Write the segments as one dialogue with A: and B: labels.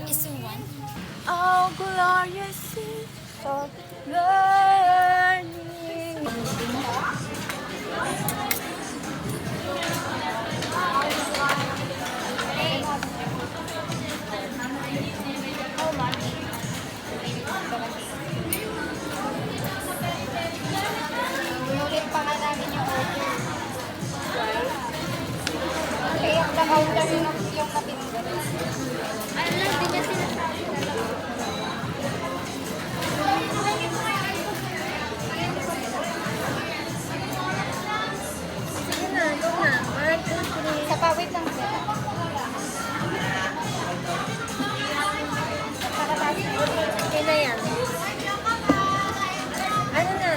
A: Isuwan.
B: Oh, glorious is of learning.
A: Ulit pa nga namin yung order. Kaya ang counter yung katinong. Ano lang, di niya sinasabi talaga.
B: Sige na, ito na. 1, 2, 3.
A: Sa pawit lang siya.
B: Okay na yan. Ano na?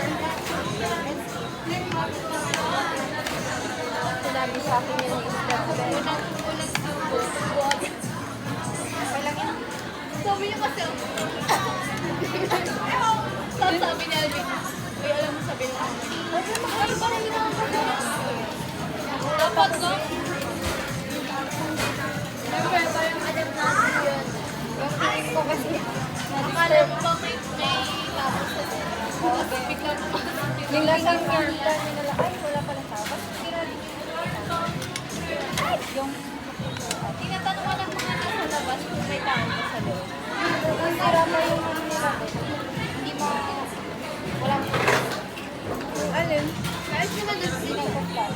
B: Sinabi sa akin yung step bed.
A: Okay lang yan.
C: Sabi niya kasi, sabi ni Alvin, uy, alam mo sabi na ako. Ay, parang hindi nakakagawa. Dapat ko. Siyempre, parang alam natin yun.
A: Yung feeling ko kasi.
C: Akala mo ba may tapos sa bigla mo
B: Yung lasang yarta nila, ay, wala pala tapos.
A: Yung
C: tinatanong ko lang mga nasa labas kung may tao pa sa loob.
A: ang sira mo yung ano nila. Hindi mo, walang
B: Alin?
C: Kahit sila doon sila.
A: sinagpagkat.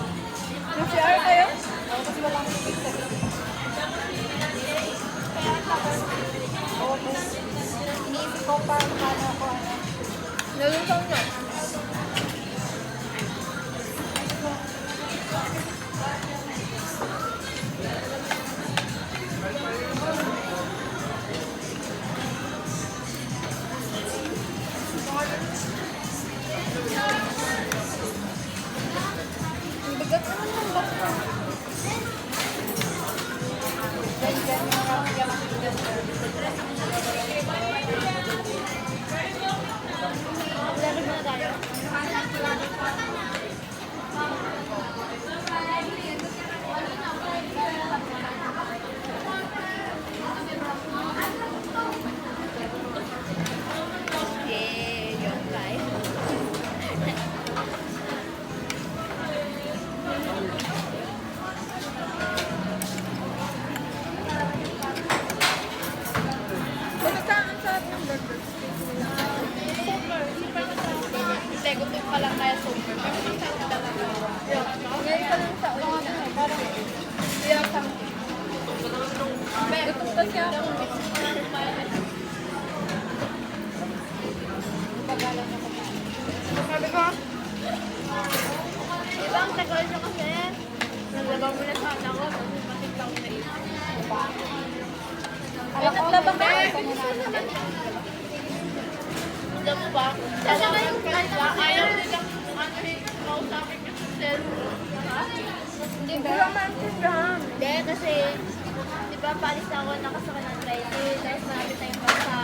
B: Yung CR kayo?
A: Tapos walang tubig sa gilid.
C: Kaya tapos,
A: Oo, iniisip ko pa paano ako ano.
B: Nalusang na. Ang bigat naman ng box ko.
A: Ganyan yung yaman.
C: laro na tayo. Eh, yun guys.
B: Basta ang sarap ng burger.
C: Super. Super masarap. Hindi, gutom pa lang kaya super. Pero masarap talaga.
B: Ngayon pa lang sa ulit.
A: Parang
B: Iyak ang gutom kasi ako.
A: pagalan na kumain.
B: Sabi ko,
C: Diba ang tagal siya kasi? Nalaba mo na sana ako. Kasi matikta ko na yun.
A: Alam ko,
B: naglaba ka?
A: may ano namin.
C: Alam mo ba? Sana nga yung ayaw nilang kausapin niya sa cellphone. Ha?
B: hindi ko lang maintindihan.
C: Hindi, kasi di ba palis na ako nakasakay ng tricycle. Tapos marami tayong bus sa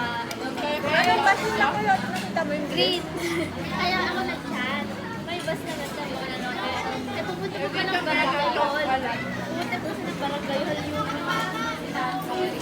B: Anong bus na kayo? Nakita mo yung green?
C: green. Kaya ako nag-chat. May bus na nasa mga ano. Eh, pupunta ko pa ng barangay hall. Pupunta ko sa barangay hall yung sorry.